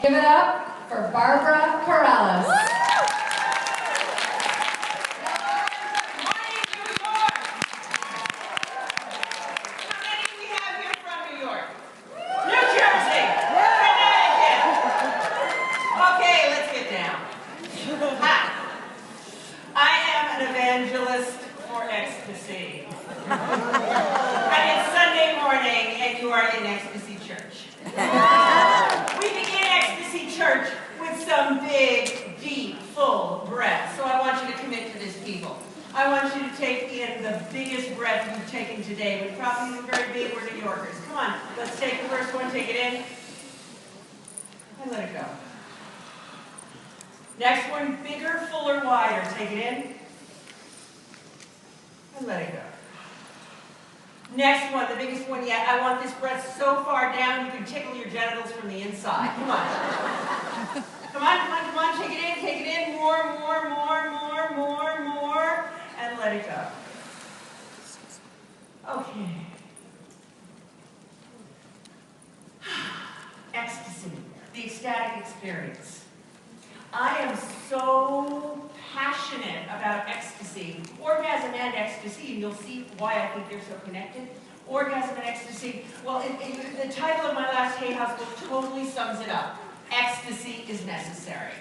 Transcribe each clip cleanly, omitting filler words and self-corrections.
Give it up for Barbara Carrellas. Evangelist for ecstasy. And it's Sunday morning and you are in Ecstasy Church. We begin Ecstasy Church with some big, deep, full breaths. So I want you to commit to this, people. I want you to take in the biggest breath you've taken today. We probably isn't very big, we're New Yorkers. Come on, let's take the first one, take it in. And let it go. Next one, bigger, fuller, wider. Take it in. And let it go. Next one, the biggest one yet. I want this breath so far down you can tickle your genitals from the inside. Come on. Come on, come on, come on. Take it in, take it in. More, more, more, more, more, more. And let it go. Okay. Ecstasy, the ecstatic experience. I am so passionate about ecstasy, orgasm and ecstasy, and you'll see why I think they're so connected. Orgasm and ecstasy, well, the title of my last Hay House book totally sums it up. Ecstasy is necessary.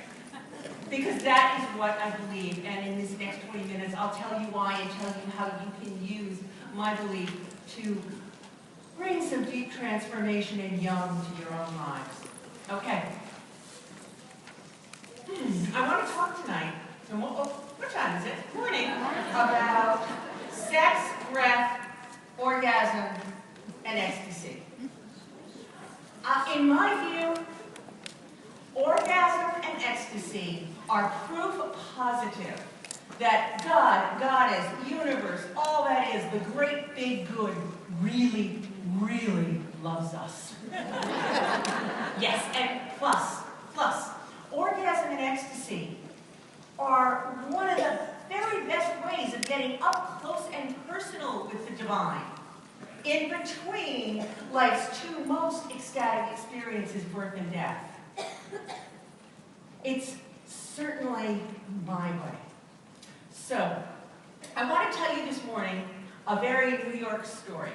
Because that is what I believe, and in this next 20 minutes, I'll tell you why and tell you how you can use my belief to bring some deep transformation and yum to your own lives. Okay. I want to talk tonight, and what time is it? Morning. About sex, breath, orgasm, and ecstasy. In my view, orgasm and ecstasy are proof positive that God, Goddess, universe, all that is, the great big good, really, really loves us. Yes, and plus, orgasm and ecstasy are one of the very best ways of getting up close and personal with the divine. In between life's two most ecstatic experiences, birth and death. It's certainly my way. So, I want to tell you this morning a very New York story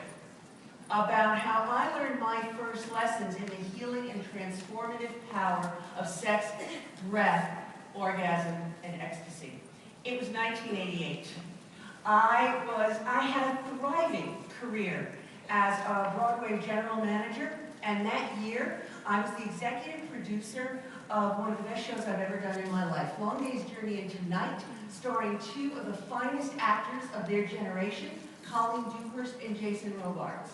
about how I learned my first lessons in the healing and transformative power of sex, breath, orgasm, and ecstasy. It was 1988. I had a thriving career as a Broadway general manager, and that year I was the executive producer of one of the best shows I've ever done in my life, Long Day's Journey into Night, starring two of the finest actors of their generation, Colleen Dewhurst and Jason Robards.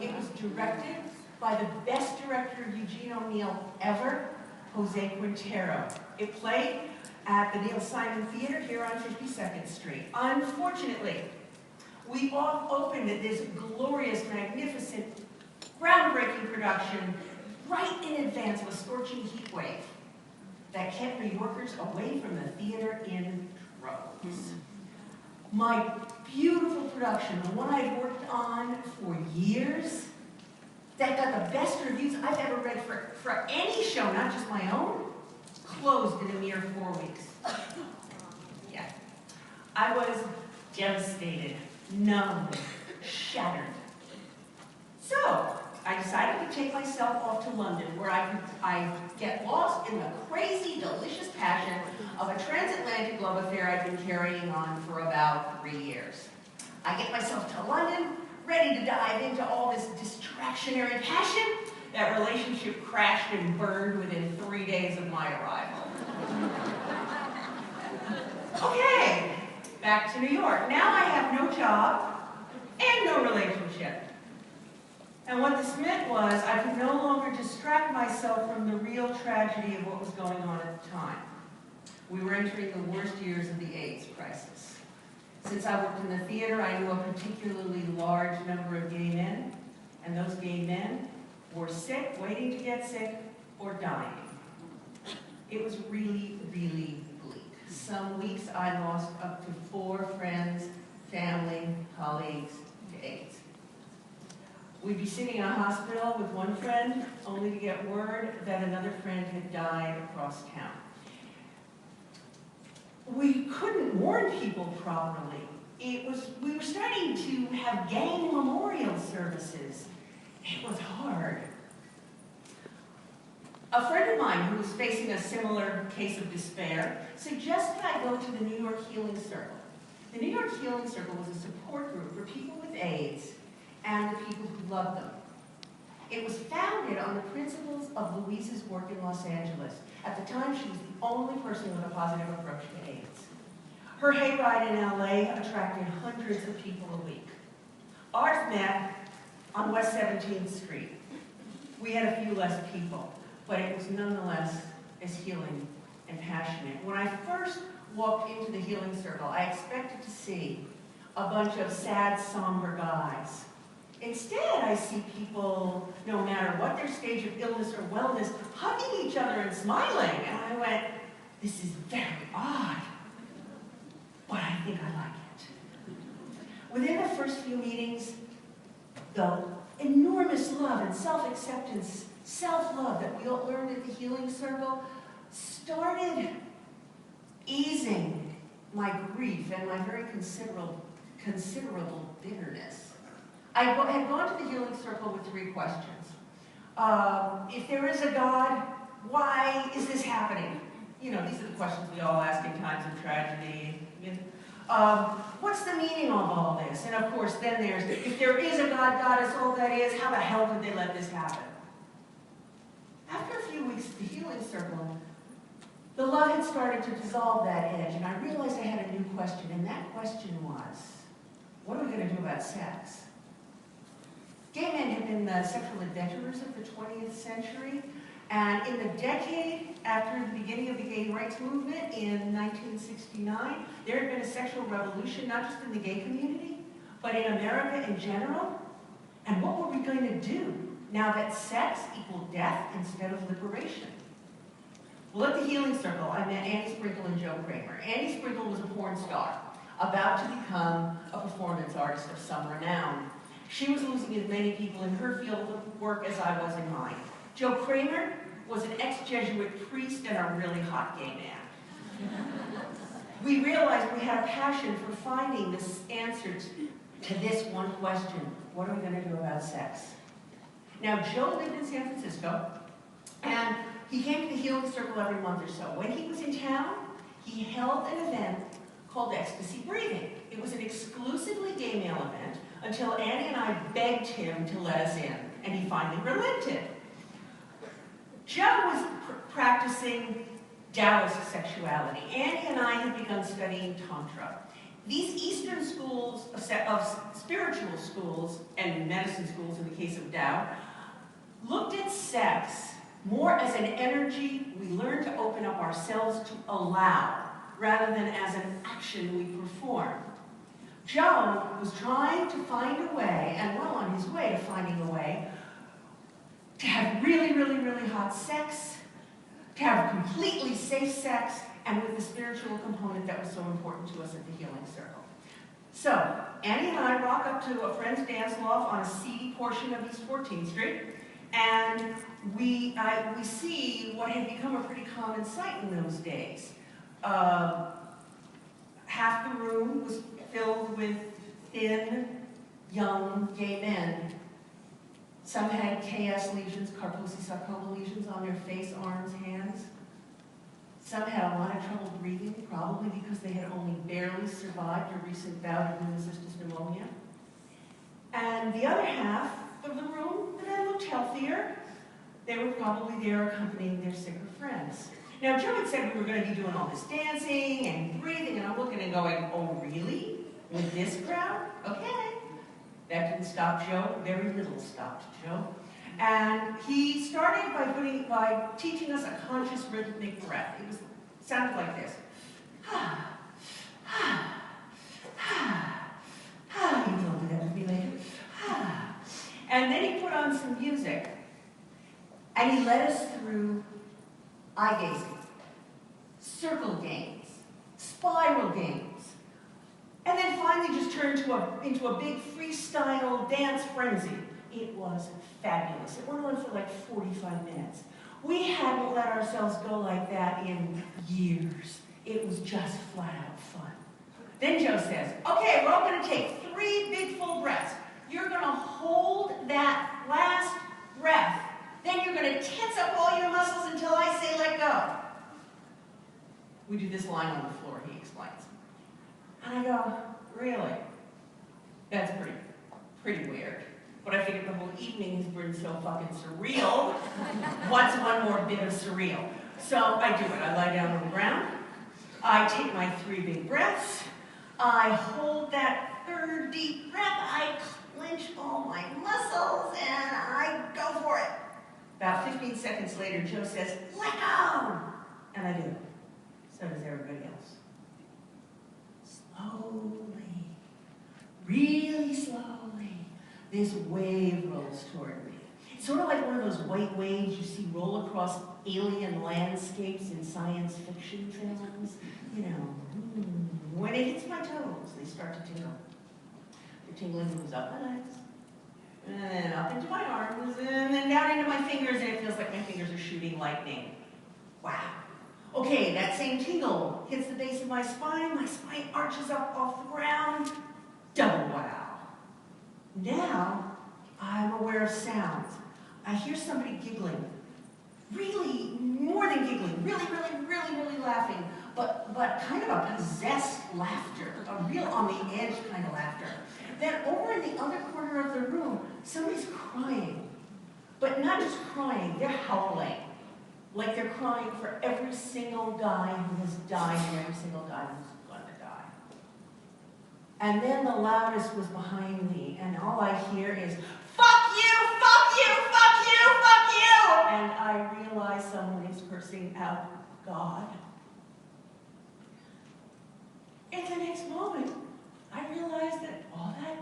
It was directed by the best director Eugene O'Neill ever, Jose Quintero. It played at the Neil Simon Theater here on 52nd Street. Unfortunately, we all opened this glorious, magnificent, groundbreaking production right in advance of a scorching heat wave that kept New Yorkers away from the theater in droves. My beautiful production, the one I've worked on for years, that got the best reviews I've ever read for any show, not just my own, closed in a mere 4 weeks. Yeah. I was devastated, numb, shattered. So, I decided to take myself off to London, where I get lost in the crazy, delicious passion of a transatlantic love affair I've been carrying on for about 3 years. I get myself to London, ready to dive into all this distractionary passion. That relationship crashed and burned within 3 days of my arrival. Okay, back to New York. Now I have no job and no relationship. And what this meant was I could no longer distract myself from the real tragedy of what was going on at the time. We were entering the worst years of the AIDS crisis. Since I worked in the theater, I knew a particularly large number of gay men, and those gay men were sick, waiting to get sick, or dying. It was really, really bleak. Some weeks I lost up to 4 friends, family, colleagues to AIDS. We'd be sitting in a hospital with one friend, only to get word that another friend had died across town. We couldn't warn people properly. We were starting to have gang memorial services. It was hard. A friend of mine who was facing a similar case of despair suggested I go to the New York Healing Circle. The New York Healing Circle was a support group for people with AIDS and the people who loved them. It was founded on the principles of Louise's work in Los Angeles. At the time, she was the only person with a positive approach to AIDS. Her hayride in LA attracted hundreds of people a week. Ours met on West 17th Street. We had a few less people, but it was nonetheless as healing and passionate. When I first walked into the Healing Circle, I expected to see a bunch of sad, somber guys. Instead, I see people, no matter what their stage of illness or wellness, hugging each other and smiling. And I went, this is very odd, but I think I like it. Within the first few meetings, the enormous love and self-acceptance, self-love that we all learned at the Healing Circle started easing my grief and my very considerable bitterness. I had gone to the Healing Circle with 3 questions. If there is a God, why is this happening? You know, these are the questions we all ask in times of tragedy. What's the meaning of all this? And of course, then there's, if there is a God, God is all that is, how the hell did they let this happen? After a few weeks at the Healing Circle, the love had started to dissolve that edge, and I realized I had a new question, and that question was, what are we going to do about sex? Gay men had been the sexual adventurers of the 20th century, and in the decade after the beginning of the gay rights movement in 1969, there had been a sexual revolution, not just in the gay community, but in America in general. And what were we going to do now that sex equaled death instead of liberation? Well, at the Healing Circle, I met Annie Sprinkle and Joe Kramer. Annie Sprinkle was a porn star, about to become a performance artist of some renown. She was losing as many people in her field of work as I was in mine. Joe Kramer was an ex-Jesuit priest and a really hot gay man. We realized we had a passion for finding the answers to this one question: what are we going to do about sex? Now, Joe lived in San Francisco, and he came to the Healing Circle every month or so. When he was in town, he held an event called Ecstasy Breathing. It was an exclusively gay male event until Annie and I begged him to let us in, and he finally relented. Joe was practicing Taoist sexuality. Annie and I had begun studying Tantra. These Eastern schools of spiritual schools and medicine schools, in the case of Tao, looked at sex more as an energy we learned to open up ourselves to allow, rather than as an action we perform. Joe was trying to find a way, and well on his way to finding a way, to have really, really, really hot sex, to have completely safe sex, and with the spiritual component that was so important to us at the Healing Circle. So, Annie and I rock up to a friend's dance loft on a seedy portion of East 14th Street, and we see what had become a pretty common sight in those days. Half the room was filled with thin, young gay men. Some had KS lesions, Kaposi sarcoma lesions on their face, arms, hands. Some had a lot of trouble breathing, probably because they had only barely survived a recent bout of pneumocystis pneumonia. And the other half of the room, the men looked healthier. They were probably there accompanying their sicker friends. Now, Joe had said we were going to be doing all this dancing and breathing, and I'm looking and going, oh, really? With this crowd? Okay. That didn't stop Joe. Very little stopped Joe. And he started by teaching us a conscious rhythmic breath. It sounded like this. Ha, ha, ha, ha. You told me that with me later. Ha. And then he put on some music, and he led us through eye gazing, circle games, spiral games, and then finally just turned into a big freestyle dance frenzy It was fabulous. It went on for like 45 minutes. We hadn't let ourselves go like that in years. It was just flat out fun. Then Joe says, okay, we're all going to take 3 big full breaths. You're going to hold that last breath. Then you're going to tense up all your muscles until I say let go. We do this lying on the floor, he explains. And I go, really? That's pretty weird. But I figured the whole evening has been so fucking surreal. What's one more bit of surreal? So I do it. I lie down on the ground. I take my 3 big breaths. I hold that 3rd deep breath. I clench all my muscles and I go for it. About 15 seconds later, Joe says, let go! And I do. So does everybody else. Slowly, really slowly, this wave rolls toward me. It's sort of like one of those white waves you see roll across alien landscapes in science fiction films. You know, when it hits my toes, they start to tingle. The tingling moves up my legs, and then up into my arms, and then down into my fingers, and it feels like my fingers are shooting lightning. Wow. Okay, that same tingle hits the base of my spine arches up off the ground. Double wow. Now, I'm aware of sounds. I hear somebody giggling. Really, more than giggling, really laughing, but kind of a possessed laughter, a real on the edge kind of laughter. Then over in the other corner of the room, somebody's crying. But not just crying, they're howling. Like they're crying for every single guy who has died and every single guy who's going to die. And then the loudest was behind me, and all I hear is, fuck you, fuck you, fuck you, fuck you! And I realize someone is cursing out God. In the next moment, I realized that all that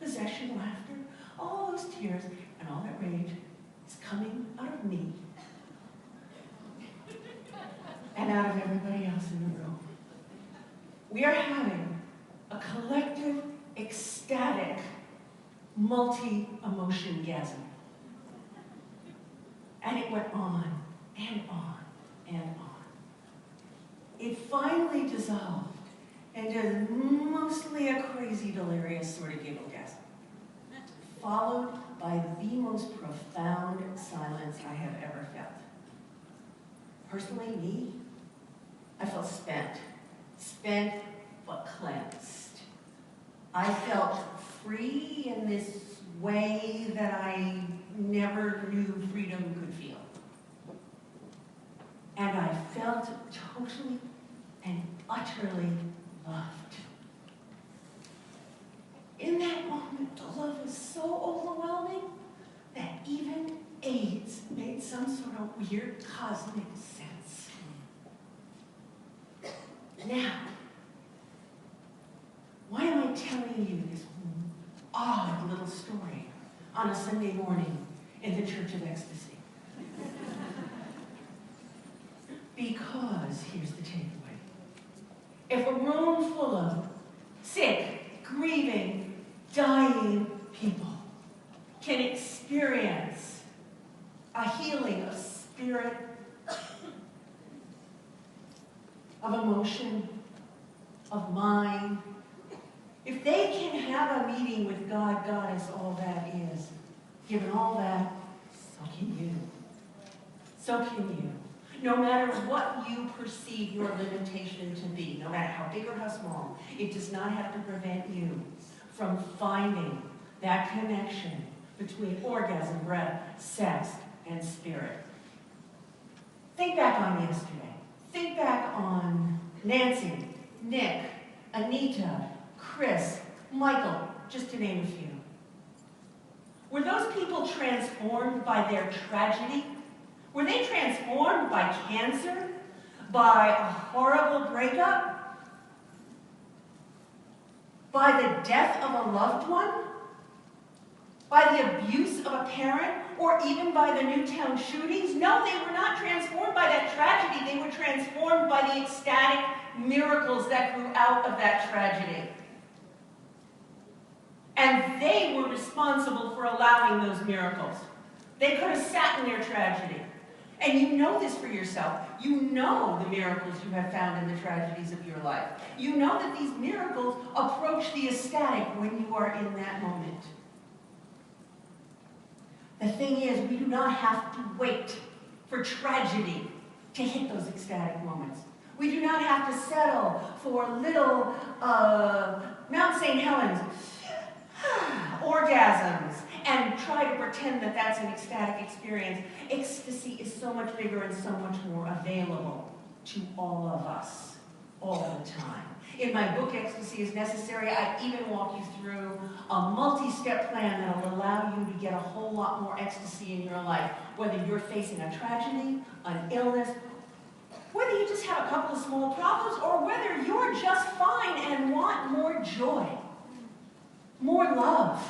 possession laughter, all those tears, and all that rage is coming out of me and out of everybody else in the room. We are having a collective, ecstatic, multi-emotion gasm. And it went on and on and on. It finally dissolved into mostly a crazy, delirious sort of giggle gasm, followed by the most profound silence I have ever felt. Personally, me, I felt spent but cleansed. I felt free in this way that I never knew freedom could feel. And I felt totally and utterly loved. In that moment, the love was so overwhelming that even AIDS made some sort of weird cosmic sense. Now, why am I telling you this odd little story on a Sunday morning in the Church of Ecstasy? Because here's the takeaway. If a room full of sick, grieving, dying people can experience a healing of spirit, of emotion, of mind, if they can have a meeting with God, God is all that is. Given all that, so can you. So can you. No matter what you perceive your limitation to be, no matter how big or how small, it does not have to prevent you from finding that connection between orgasm, breath, sex, and spirit. Think back on yesterday. Think back on Nancy, Nick, Anita, Chris, Michael, just to name a few. Were those people transformed by their tragedy? Were they transformed by cancer? By a horrible breakup? By the death of a loved one? By the abuse of a parent? Or even by the Newtown shootings? No, they were not transformed by that tragedy. They were transformed by the ecstatic miracles that grew out of that tragedy. And they were responsible for allowing those miracles. They could have sat in their tragedy. And you know this for yourself. You know the miracles you have found in the tragedies of your life. You know that these miracles approach the ecstatic when you are in that moment. The thing is, we do not have to wait for tragedy to hit those ecstatic moments. We do not have to settle for little Mount St. Helens orgasms and try to pretend that that's an ecstatic experience. Ecstasy is so much bigger and so much more available to all of us, all the time. In my book, Ecstasy is Necessary, I even walk you through a multi-step plan that will allow you to get a whole lot more ecstasy in your life, whether you're facing a tragedy, an illness, whether you just have a couple of small problems, or whether you're just fine and want more joy, more love,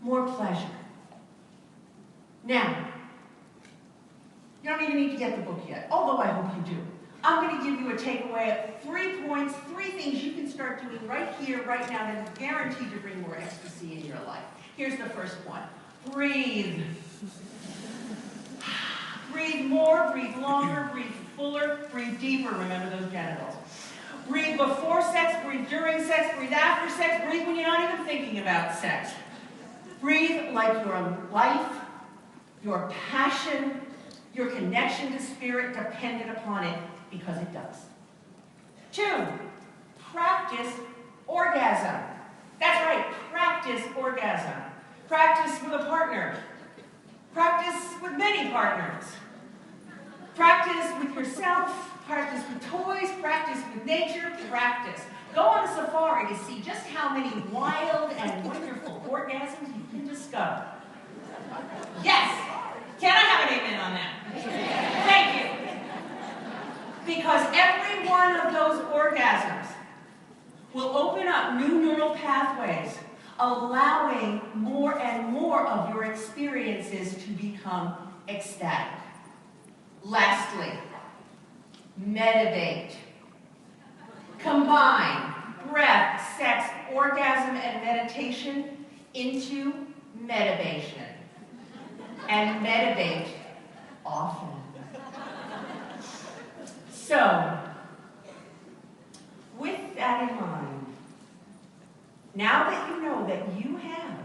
more pleasure. Now, you don't even need to get the book yet, although I hope you do. I'm going to give you a takeaway of 3 points, 3 things you can start doing right here, right now, that is guaranteed to bring more ecstasy in your life. Here's the first one. Breathe. Breathe more, breathe longer, breathe fuller, breathe deeper. Remember those genitals. Breathe before sex, breathe during sex, breathe after sex, breathe when you're not even thinking about sex. Breathe like your life, your passion, your connection to spirit depended upon it, because it does. 2, practice orgasm. That's right, practice orgasm. Practice with a partner. Practice with many partners. Practice with yourself, practice with toys, practice with nature, practice. Go on a safari to see just how many wild and wonderful orgasms you can discover. Yes! Can I have an amen on that? Thank you. Because every one of those orgasms will open up new neural pathways, allowing more and more of your experiences to become ecstatic. Lastly, meditate. Combine breath, sex, orgasm, and meditation into medivation. And meditate often. So, with that in mind, now that you know that you have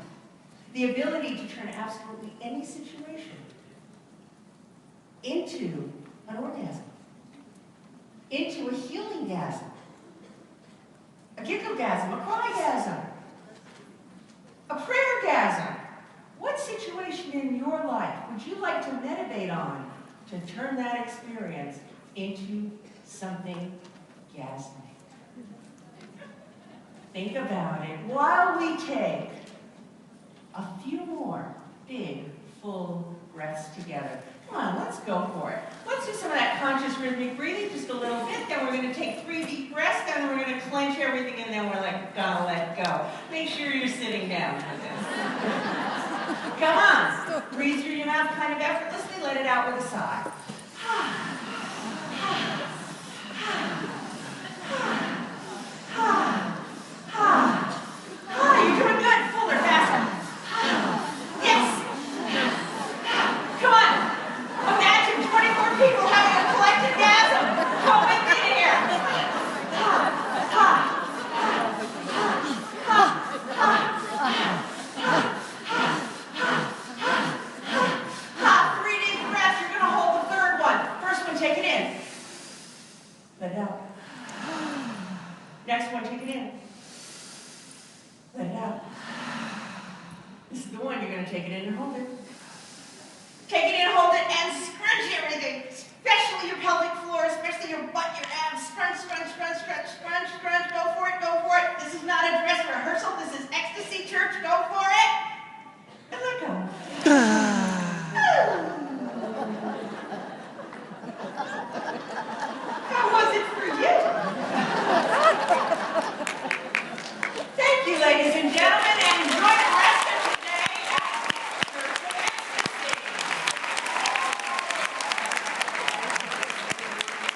the ability to turn absolutely any situation into an orgasm, into a healing-gasm, a giggle-gasm, a cry-gasm, a prayer-gasm, what situation in your life would you like to meditate on to turn that experience into something gasmic? Think about it while we take a few more big, full breaths together. Come on, let's go for it. Let's do some of that conscious rhythmic breathing just a little bit. Then we're going to take 3 deep breaths. Then we're going to clench everything, and then we're gonna let go. Make sure you're sitting down for this. Come on. Breathe through your mouth kind of effortlessly. Let it out with a sigh. You're doing good. Fuller, faster. Yes. Come on. Imagine 24 people having a collective gasm. Come with me here. Three deep breaths. You're going to hold the third one. First one, take it in. Let it out. Next one, take it in. Let it out. This is the one you're going to take it in and hold it.